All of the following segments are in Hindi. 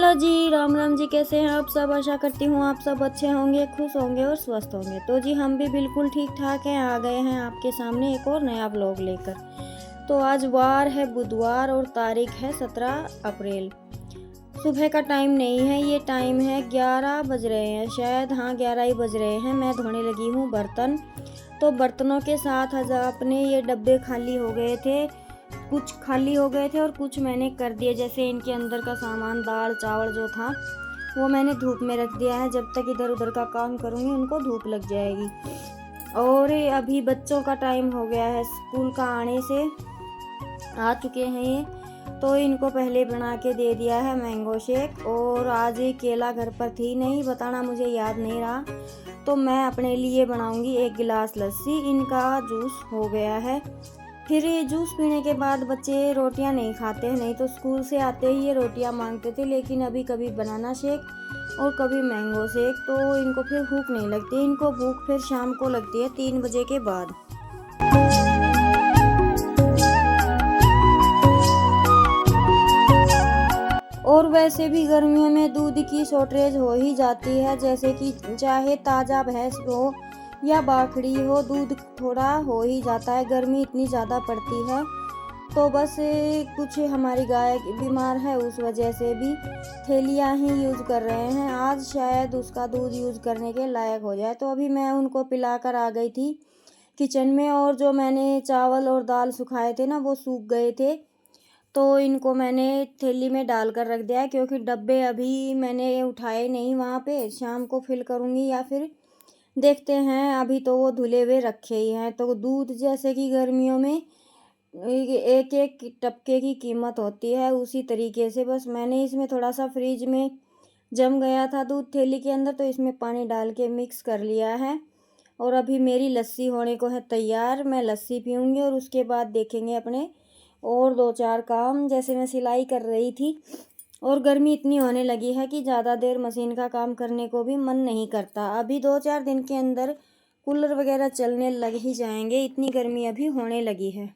हेलो जी, राम राम जी। कैसे हैं आप सब? आशा करती हूँ आप सब अच्छे होंगे, खुश होंगे और स्वस्थ होंगे। तो जी हम भी बिल्कुल ठीक ठाक हैं। आ गए हैं आपके सामने एक और नया व्लॉग लेकर। तो आज वार है बुधवार और तारीख है 17 अप्रैल। सुबह का टाइम नहीं है, ये टाइम है 11 बज रहे हैं शायद, हाँ 11 ही बज रहे हैं। मैं धोने लगी हूँ बर्तन। तो बर्तनों के साथ आज अपने ये डब्बे खाली हो गए थे, कुछ खाली हो गए थे और कुछ मैंने कर दिए। जैसे इनके अंदर का सामान दाल चावल जो था वो मैंने धूप में रख दिया है। जब तक इधर उधर का काम करूँगी उनको धूप लग जाएगी। और अभी बच्चों का टाइम हो गया है, स्कूल का आने से आ चुके हैं ये। तो इनको पहले बना के दे दिया है मैंगो शेक। और आज ये केला घर पर थी नहीं, बताना मुझे याद नहीं रहा, तो मैं अपने लिए बनाऊंगी एक गिलास लस्सी। इनका जूस हो गया है। फिर ये जूस पीने के बाद बच्चे रोटियां नहीं खाते, नहीं तो स्कूल से आते ही ये रोटियां मांगते थे। लेकिन अभी कभी बनाना शेक और कभी मैंगो शेक, तो इनको फिर भूख नहीं लगती। इनको भूख फिर शाम को लगती है 3 बजे के बाद। और वैसे भी गर्मियों में दूध की शॉर्टेज हो ही जाती है। जैसे कि चाहे ताज़ा भैंस हो या बाखड़ी हो, दूध थोड़ा हो ही जाता है। गर्मी इतनी ज़्यादा पड़ती है, तो बस कुछ हमारी गाय बीमार है, उस वजह से भी थैलियाँ ही यूज़ कर रहे हैं। आज शायद उसका दूध यूज़ करने के लायक हो जाए। तो अभी मैं उनको पिलाकर आ गई थी किचन में। और जो मैंने चावल और दाल सुखाए थे ना, वो सूख गए थे, तो इनको मैंने थैली में डाल कर रख दिया है। क्योंकि डब्बे अभी मैंने उठाए नहीं वहाँ पे, शाम को फिल करूँगी या फिर देखते हैं। अभी तो वो धुले हुए रखे ही हैं। तो दूध जैसे कि गर्मियों में एक एक टपके की कीमत होती है, उसी तरीके से बस मैंने इसमें थोड़ा सा फ्रिज में जम गया था दूध थैली के अंदर, तो इसमें पानी डाल के मिक्स कर लिया है। और अभी मेरी लस्सी होने को है तैयार। मैं लस्सी पीऊँगी और उसके बाद देखेंगे अपने और 2-4 काम। जैसे मैं सिलाई कर रही थी और गर्मी इतनी होने लगी है कि ज़्यादा देर मशीन का काम करने को भी मन नहीं करता। अभी 2-4 दिन के अंदर कूलर वगैरह चलने लग ही जाएंगे, इतनी गर्मी अभी होने लगी है।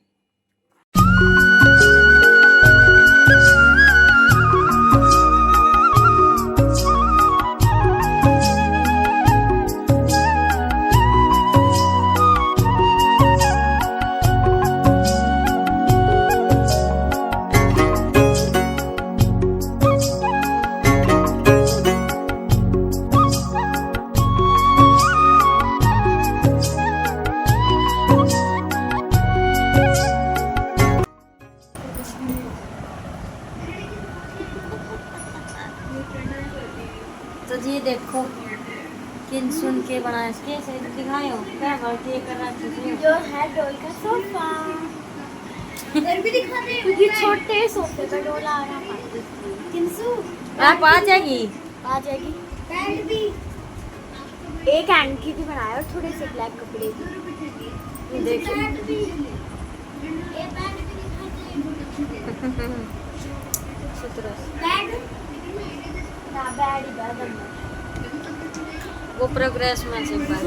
तो जी देखो किन सुन के बनाए, इसके से दिखाए हो क्या के कर रहा है जो है डोल का सोफा। इधर भी दिखा दे, ये छोटे सोफे का डोला आ रहा है। किंसु आप आ जाएगी बैंड भी एक एंकी भी बनाया और थोड़े से ब्लैक कपड़े भी। देखिए ये बैंड भी दिखा दे। बैंड ना बैंड ही बैंड वो प्रोग्रेस में से पर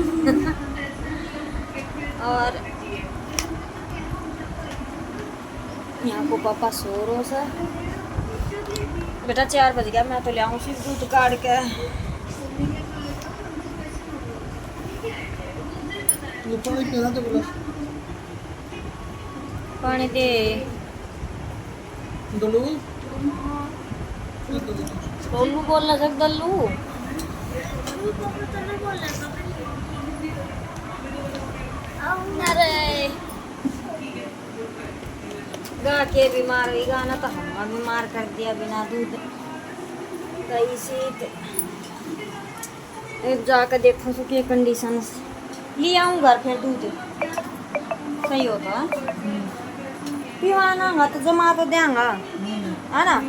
और यहाँ को पापा सो रो सा। बेटा 4 बज गया, मैं तो ले आऊँ सिर्फ दूध काट के। पानी दे दलू डोलू बोलना जग दल्लू। अरे गा के बीमार हुई, गाना तो हम बीमार कर दिया बिना दूध दही से। एक जाकर देखो उसकी कंडीशन ले आऊँ घर, फिर दूध सही होता पीवाना तो जमा तो देंगा है ना,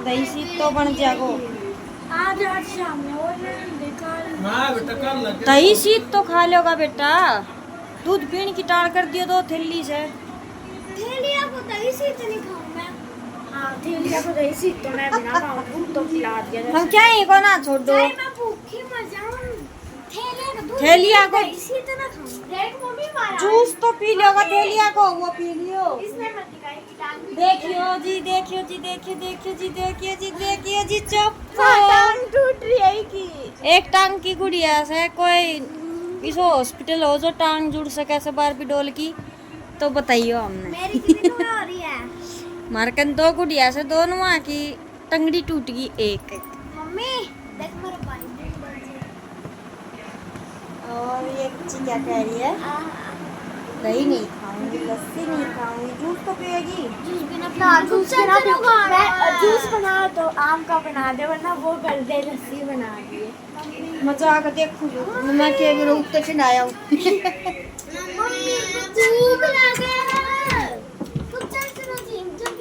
दही से तो बन जाएगो। आज शाम में और दही शीत तो खा लोगा बेटा, दूध पीने की टाल कर दियो 2 थैली से। थैलिया को दही सीत नहीं खाऊं मैं। हाँ थैलिया को दही सीत तो मैं बिना खाऊं, दूध तो पिला दिया। हम क्या ही को ना छोड़ दो, चाहे मैं भूखी मर जाऊं, थैलिया को दही सीत ना खाऊं। देख मम्मी मारा जूस तो पी लोगा, थैलिया को वो पी लियो। इसमें मत दिखाई कि टांग देखियो जी, देखियो जी, देखियो देखियो जी, देखियो जी, देखियो जी, चुप। टांग टूट रही है की। एक टांग की गुड़िया से कोई इस हॉस्पिटल हो जो टांग जुड़ सके से बारबी डॉल की, तो बताइयो हमने। मेरी कितनी हो रही है? मारकन दो गुड़िया से दोनों वहाँ की टंगड़ी टूट गई एक। मम्मी देख मेरा पानी। और ये बच्ची क्या कह रही है? दही नहीं खाऊंगी, लस्सी नहीं खाऊंगी, जूस तो पिएगी। जूस बिना जूस बना तो आम का बना दे, वरना वो कर दे लस्सी बना दिए। मजाक देखो मैं के रूप तो चढ़ाया हूँ।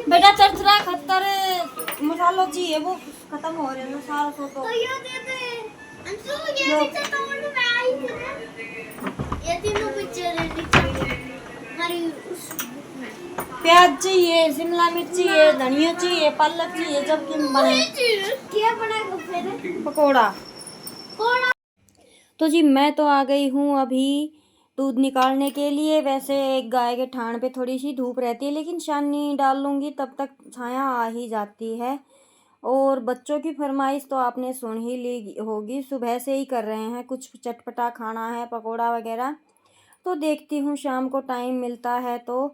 बेटा चरचरा खतर मसालो चाहिए, वो खत्म हो रहे हैं सारा सो तो ये दे दे अंशु, ये नीचे कवर में आई थी ना, ये तीनों पिक्चर हमारी उस प्याज चाहिए, शिमला मिर्च चाहिए, धनिया चाहिए, पालक चाहिए, जब कि बने क्या बनाएगा फिर? पकोड़ा। कोड़ा। तो जी मैं तो आ गई हूँ अभी दूध निकालने के लिए। वैसे एक गाय के ठाण पे थोड़ी सी धूप रहती है, लेकिन छाननी डाल लूँगी तब तक छाया आ ही जाती है। और बच्चों की फरमाइश तो आपने सुन ही ली होगी, सुबह से ही कर रहे हैं कुछ चटपटा खाना है, पकोड़ा वगैरह। तो देखती हूँ शाम को टाइम मिलता है तो,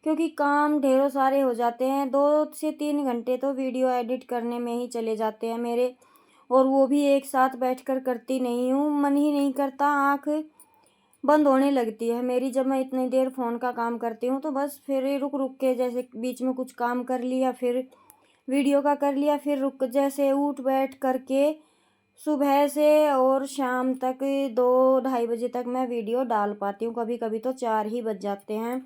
क्योंकि काम ढेरों सारे हो जाते हैं। 2 से 3 घंटे तो वीडियो एडिट करने में ही चले जाते हैं मेरे, और वो भी एक साथ बैठकर करती नहीं हूँ, मन ही नहीं करता, आँख बंद होने लगती है मेरी जब मैं इतनी देर फ़ोन का काम करती हूँ। तो बस फिर रुक रुक के, जैसे बीच में कुछ काम कर लिया, फिर वीडियो का कर लिया, फिर रुक, जैसे उठ बैठ करके सुबह से और शाम तक 2-2:30 बजे तक मैं वीडियो डाल पाती हूँ। कभी कभी तो 4 ही बज जाते हैं।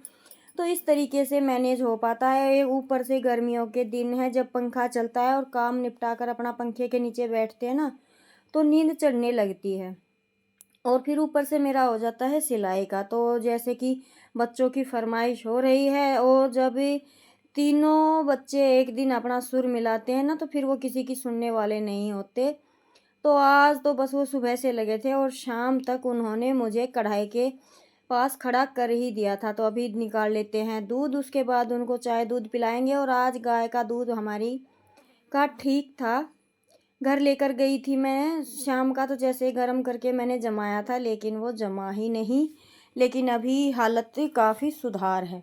तो इस तरीके से मैनेज हो पाता है। ऊपर से गर्मियों के दिन है, जब पंखा चलता है और काम निपटा कर अपना पंखे के नीचे बैठते हैं ना, तो नींद चढ़ने लगती है। और फिर ऊपर से मेरा हो जाता है सिलाई का। तो जैसे कि बच्चों की फरमाइश हो रही है, और जब तीनों बच्चे एक दिन अपना सुर मिलाते हैं ना, तो फिर वो किसी की सुनने वाले नहीं होते। तो आज तो बस वो सुबह से लगे थे और शाम तक उन्होंने मुझे कढ़ाई के पास खड़ा कर ही दिया था। तो अभी निकाल लेते हैं दूध, उसके बाद उनको चाय दूध पिलाएंगे। और आज गाय का दूध हमारी का ठीक था, घर लेकर गई थी मैं शाम का, तो जैसे गर्म करके मैंने जमाया था, लेकिन वो जमा ही नहीं। लेकिन अभी हालत काफ़ी सुधार है।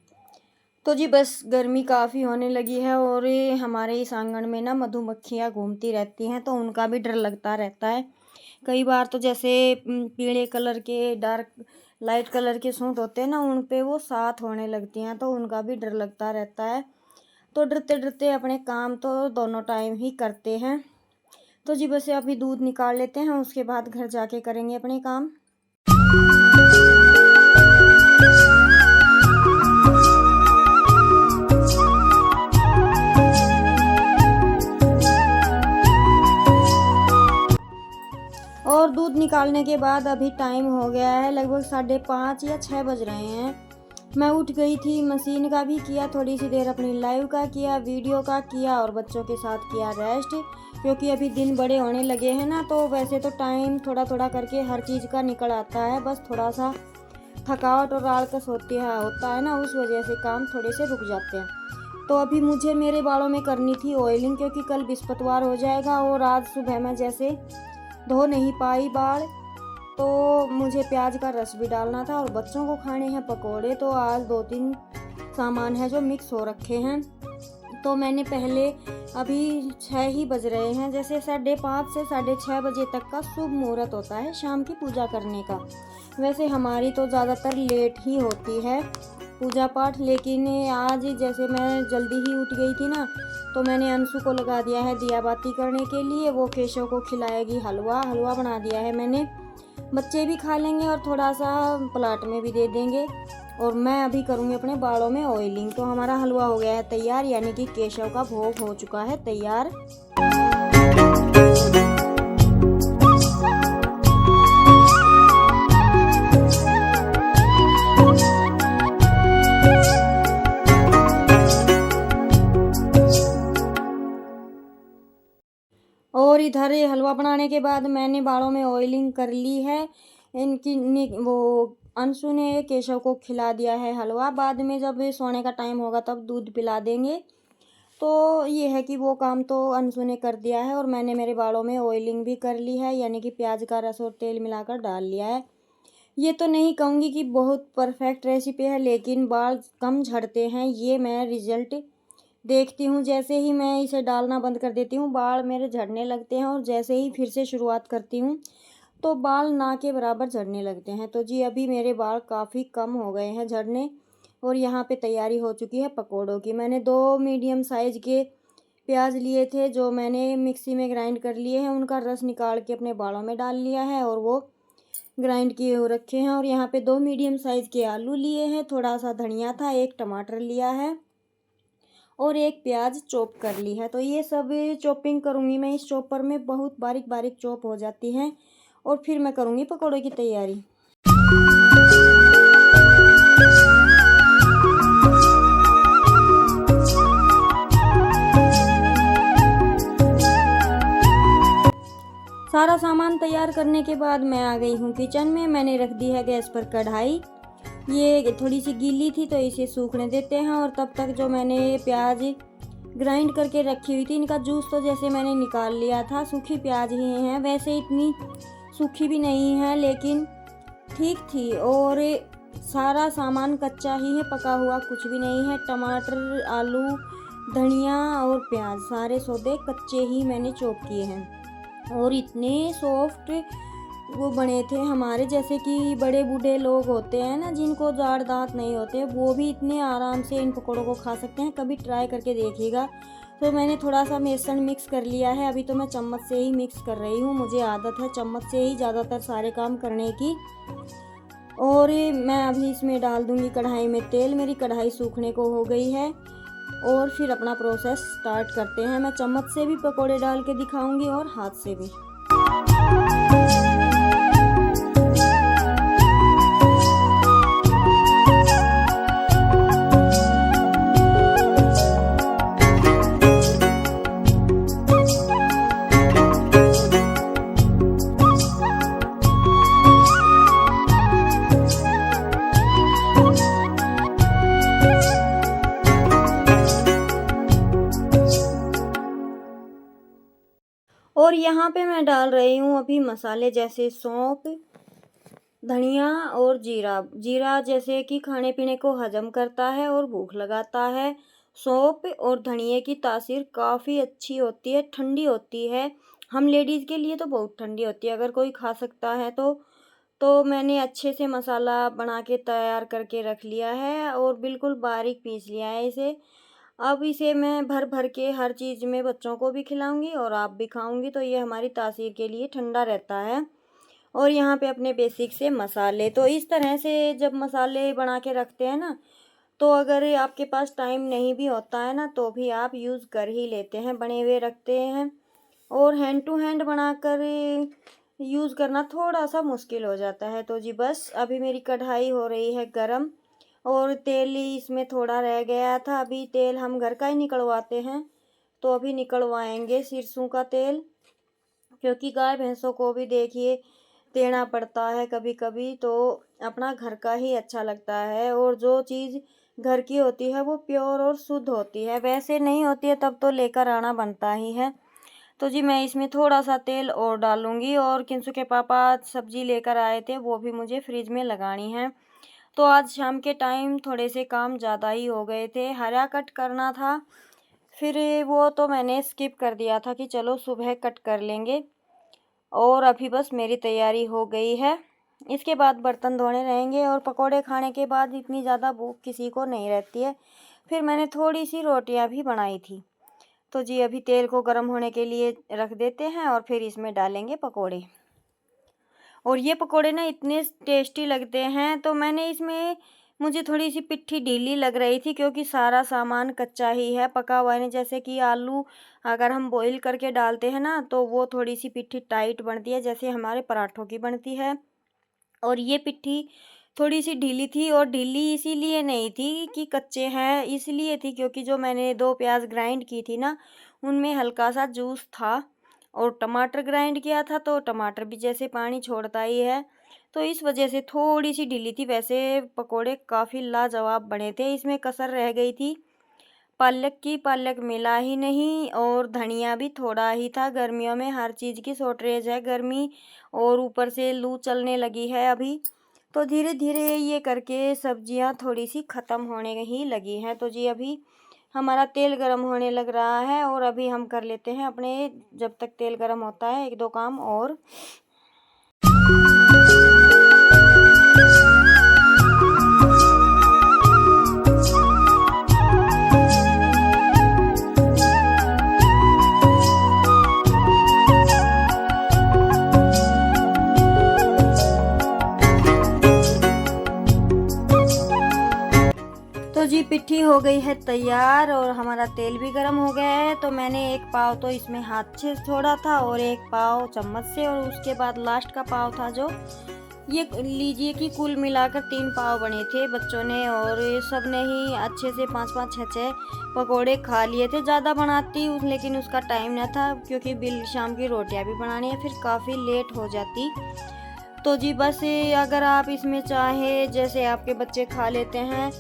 तो जी बस गर्मी काफ़ी होने लगी है, और ये हमारे इस आंगन में ना मधुमक्खियाँ घूमती रहती हैं, तो उनका भी डर लगता रहता है। कई बार तो जैसे पीले कलर के, डार्क लाइट कलर के सूट होते हैं ना, उन पे वो साथ होने लगती हैं, तो उनका भी डर लगता रहता है। तो डरते डरते अपने काम तो दोनों टाइम ही करते हैं। तो जी बस अभी दूध निकाल लेते हैं, उसके बाद घर जाके करेंगे अपने काम। और दूध निकालने के बाद अभी टाइम हो गया है लगभग 5:30 या 6 बज रहे हैं। मैं उठ गई थी, मशीन का भी किया, थोड़ी सी देर अपनी लाइव का किया, वीडियो का किया, और बच्चों के साथ किया रेस्ट, क्योंकि अभी दिन बड़े होने लगे हैं ना। तो वैसे तो टाइम थोड़ा थोड़ा करके हर चीज़ का निकल आता है, बस थोड़ा सा थकावट और आलकस होता है ना, उस वजह से काम थोड़े से रुक जाते हैं। तो अभी मुझे मेरे बालों में करनी थी ऑयलिंग, क्योंकि कल बृहस्पतिवार हो जाएगा, और आज सुबह मैं जैसे धो नहीं पाई बाल, तो मुझे प्याज का रस भी डालना था, और बच्चों को खाने हैं पकोड़े। तो आज 2-3 सामान है जो मिक्स हो रखे हैं। तो मैंने पहले, अभी 6 ही बज रहे हैं, जैसे 5:30 से 6:30 बजे तक का शुभ मुहूर्त होता है शाम की पूजा करने का। वैसे हमारी तो ज़्यादातर लेट ही होती है पूजा पाठ, लेकिन आज जैसे मैं जल्दी ही उठ गई थी ना, तो मैंने अंशु को लगा दिया है दिया बाती करने के लिए। वो केशव को खिलाएगी हलवा बना दिया है मैंने, बच्चे भी खा लेंगे और थोड़ा सा प्लाट में भी दे देंगे। और मैं अभी करूँगी अपने बालों में ऑयलिंग। तो हमारा हलवा हो गया है तैयार, यानी कि केशव का भोग हो चुका है तैयार। और इधर हलवा बनाने के बाद मैंने बालों में ऑयलिंग कर ली है। वो अंशु ने केशव को खिला दिया है हलवा। बाद में जब सोने का टाइम होगा तब दूध पिला देंगे। तो ये है कि वो काम तो अंशु ने कर दिया है और मैंने मेरे बालों में ऑयलिंग भी कर ली है, यानी कि प्याज का रस और तेल मिलाकर डाल लिया है। ये तो नहीं कहूँगी कि बहुत परफेक्ट रेसिपी है, लेकिन बाल कम झड़ते हैं, ये मैं रिजल्ट देखती हूँ। जैसे ही मैं इसे डालना बंद कर देती हूँ बाल मेरे झड़ने लगते हैं, और जैसे ही फिर से शुरुआत करती हूँ तो बाल ना के बराबर झड़ने लगते हैं। तो जी अभी मेरे बाल काफ़ी कम हो गए हैं झड़ने, और यहाँ पे तैयारी हो चुकी है पकौड़ों की। मैंने 2 मीडियम साइज़ के प्याज लिए थे जो मैंने मिक्सी में ग्राइंड कर लिए हैं, उनका रस निकाल के अपने बालों में डाल लिया है और वो ग्राइंड किए हुए रखे हैं। और यहाँ पे 2 मीडियम साइज़ के आलू लिए हैं, थोड़ा सा धनिया था, 1 टमाटर लिया है और 1 प्याज चॉप कर ली है। तो ये सब चॉपिंग करूँगी मैं इस चॉपर में, बहुत बारीक बारीक चॉप हो जाती हैं, और फिर मैं करूँगी पकौड़े की तैयारी। सारा सामान तैयार करने के बाद मैं आ गई हूँ किचन में। मैंने रख दी है गैस पर कढ़ाई, ये थोड़ी सी गीली थी तो इसे सूखने देते हैं। और तब तक जो मैंने प्याज ग्राइंड करके रखी हुई थी, इनका जूस तो जैसे मैंने निकाल लिया था। सूखी प्याज ही हैं, वैसे इतनी सूखी भी नहीं है लेकिन ठीक थी। और सारा सामान कच्चा ही है, पका हुआ कुछ भी नहीं है। टमाटर, आलू, धनिया और प्याज सारे सौदे कच्चे ही मैंने चॉप किए हैं, और इतने सॉफ्ट वो बने थे हमारे। जैसे कि बड़े बूढ़े लोग होते हैं ना जिनको जाड़ दांत नहीं होते, वो भी इतने आराम से इन पकौड़ों को खा सकते हैं। कभी ट्राई करके देखिएगा। तो मैंने थोड़ा सा बेसन मिक्स कर लिया है, अभी तो मैं चम्मच से ही मिक्स कर रही हूँ, मुझे आदत है चम्मच से ही ज़्यादातर सारे काम करने की। और मैं अभी इसमें डाल दूँगी कढ़ाई में तेल। मेरी कढ़ाई सूखने को हो गई है, और फिर अपना प्रोसेस स्टार्ट करते हैं। मैं चम्मच से भी पकोड़े डाल के दिखाऊंगी और हाथ से भी। और यहाँ पे मैं डाल रही हूँ अभी मसाले, जैसे सौंफ, धनिया और जीरा। जीरा जैसे कि खाने पीने को हजम करता है और भूख लगाता है। सौंफ और धनिए की तासीर काफ़ी अच्छी होती है, ठंडी होती है। हम लेडीज़ के लिए तो बहुत ठंडी होती है, अगर कोई खा सकता है तो मैंने अच्छे से मसाला बना के तैयार करके रख लिया है और बिल्कुल बारीक पीस लिया है इसे। अब इसे मैं भर भर के हर चीज़ में बच्चों को भी खिलाऊंगी और आप भी खाऊंगी, तो ये हमारी तासीर के लिए ठंडा रहता है। और यहाँ पे अपने बेसिक से मसाले, तो इस तरह से जब मसाले बना के रखते हैं ना, तो अगर आपके पास टाइम नहीं भी होता है ना तो भी आप यूज़ कर ही लेते हैं, बने हुए रखते हैं। और हैंड टू हैंड बनाकर यूज़ करना थोड़ा सा मुश्किल हो जाता है। तो जी बस अभी मेरी कढ़ाई हो रही है गरम, और तेल ही इसमें थोड़ा रह गया था। अभी तेल हम घर का ही निकलवाते हैं, तो अभी निकलवाएंगे सरसों का तेल, क्योंकि गाय भैंसों को भी देखिए देना पड़ता है कभी कभी, तो अपना घर का ही अच्छा लगता है। और जो चीज़ घर की होती है वो प्योर और शुद्ध होती है, वैसे नहीं होती है तब तो लेकर आना बनता ही है। तो जी मैं इसमें थोड़ा सा तेल और डालूंगी। और किंसु के पापा सब्जी लेकर आए थे, वो भी मुझे फ्रिज में लगानी है। तो आज शाम के टाइम थोड़े से काम ज़्यादा ही हो गए थे, हरा कट करना था, फिर वो तो मैंने स्किप कर दिया था कि चलो सुबह कट कर लेंगे। और अभी बस मेरी तैयारी हो गई है, इसके बाद बर्तन धोने रहेंगे। और पकोड़े खाने के बाद इतनी ज़्यादा भूख किसी को नहीं रहती है। फिर मैंने थोड़ी सी रोटियां भी बनाई थी। तो जी अभी तेल को गर्म होने के लिए रख देते हैं और फिर इसमें डालेंगे पकोड़े। और ये पकोड़े ना इतने टेस्टी लगते हैं। तो मैंने इसमें, मुझे थोड़ी सी पिट्ठी ढीली लग रही थी क्योंकि सारा सामान कच्चा ही है, पका हुआ नहीं। जैसे कि आलू अगर हम बॉईल करके डालते हैं ना तो वो थोड़ी सी पिट्ठी टाइट बनती है, जैसे हमारे पराठों की बनती है। और ये पिट्ठी थोड़ी सी ढीली थी, और ढीली इसीलिए नहीं थी कि कच्चे हैं, इसलिए थी क्योंकि जो मैंने 2 प्याज ग्राइंड की थी ना, उनमें हल्का सा जूस था। और टमाटर ग्राइंड किया था तो टमाटर भी जैसे पानी छोड़ता ही है, तो इस वजह से थोड़ी सी ढीली थी। वैसे पकोड़े काफ़ी लाजवाब बने थे, इसमें कसर रह गई थी पालक मिला ही नहीं और धनिया भी थोड़ा ही था। गर्मियों में हर चीज़ की शॉर्टेज है, गर्मी और ऊपर से लू चलने लगी है अभी, तो धीरे धीरे ये करके सब्जियां थोड़ी सी ख़त्म होने ही लगी हैं। तो जी अभी हमारा तेल गरम होने लग रहा है और अभी हम कर लेते हैं अपने, जब तक तेल गरम होता है, एक दो काम और। तो जी पिट्ठी हो गई है तैयार और हमारा तेल भी गर्म हो गया है। तो मैंने एक पाव तो इसमें हाथ से छोड़ा था और एक पाव चम्मच से, और उसके बाद लास्ट का पाव था जो, ये लीजिए कि कुल मिलाकर 3 पाव बने थे बच्चों ने, और सब ने ही अच्छे से 5-5 6-6 पकोड़े खा लिए थे। ज़्यादा बनाती लेकिन उसका टाइम न था, क्योंकि बिल शाम की रोटियां भी बनानी है, फिर काफ़ी लेट हो जाती। तो जी बस अगर आप इसमें चाहे, जैसे आपके बच्चे खा लेते हैं,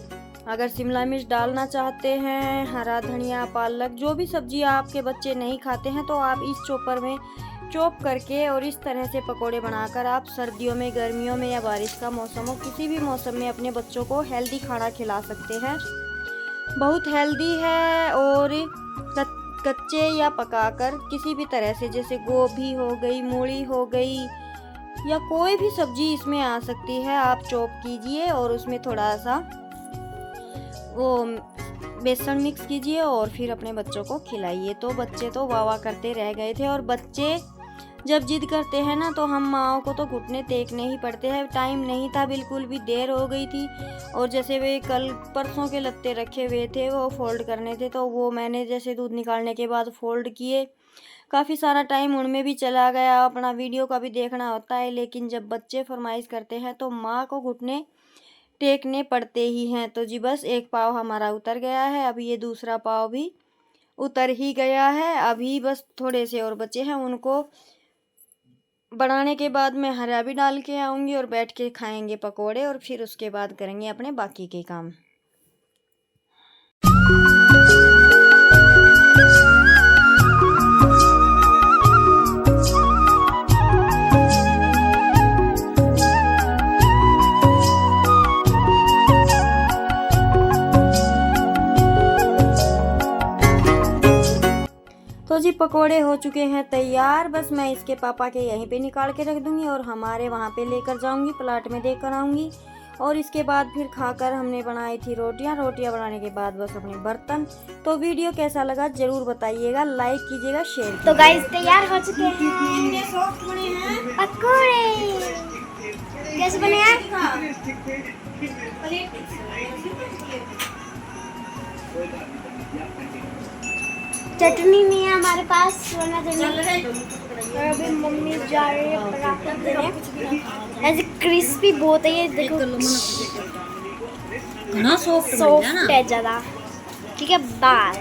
अगर शिमला मिर्च डालना चाहते हैं, हरा धनिया, पालक, जो भी सब्जी आपके बच्चे नहीं खाते हैं, तो आप इस चॉपर में चॉप करके और इस तरह से पकोड़े बनाकर आप सर्दियों में, गर्मियों में या बारिश का मौसम हो, किसी भी मौसम में अपने बच्चों को हेल्दी खाना खिला सकते हैं। बहुत हेल्दी है, और कच्चे या पकाकर किसी भी तरह से, जैसे गोभी हो गई, मूली हो गई, या कोई भी सब्जी इसमें आ सकती है। आप चॉप कीजिए और उसमें थोड़ा सा वो बेसन मिक्स कीजिए और फिर अपने बच्चों को खिलाइए। तो बच्चे तो वाह वाह करते रह गए थे, और बच्चे जब जिद करते हैं ना, तो हम माओ को तो घुटने टेकने ही पड़ते हैं। टाइम नहीं था बिल्कुल भी, देर हो गई थी, और जैसे वे कल परसों के लत्ते रखे हुए थे वो फोल्ड करने थे, तो वो मैंने जैसे दूध निकालने के बाद फोल्ड किए। काफ़ी सारा टाइम उनमें भी चला गया, अपना वीडियो का भी देखना होता है, लेकिन जब बच्चे फरमाइश करते हैं तो माँ को घुटने टेकने पड़ते ही हैं। तो जी बस एक पाव हमारा उतर गया है, अभी ये दूसरा पाव भी उतर ही गया है। अभी बस थोड़े से और बचे हैं, उनको बनाने के बाद मैं हरा भी डाल के आऊँगी और बैठ के खाएंगे पकोड़े, और फिर उसके बाद करेंगे अपने बाकी के काम। तो जी पकोड़े हो चुके हैं तैयार, बस मैं इसके पापा के यहीं पे निकाल के रख दूंगी और हमारे वहाँ पे लेकर जाऊंगी, प्लाट में देकर आऊंगी, और इसके बाद फिर खाकर हमने बनाई थी रोटियां बनाने के बाद बस अपने बर्तन। तो वीडियो कैसा लगा जरूर बताइएगा, लाइक कीजिएगा, शेयर कीजिएगा। तो गाइस तैयार हो चुके हैं पकोड़े। कैसे बने हैं? चटनी नहीं है हमारे पास, वरना चटनी। और अभी मम्मी जा रही है पराठा देने। ऐसे क्रिस्पी बहुत है ये, देखो घना सॉफ्ट है ज़्यादा। ठीक है, बाय।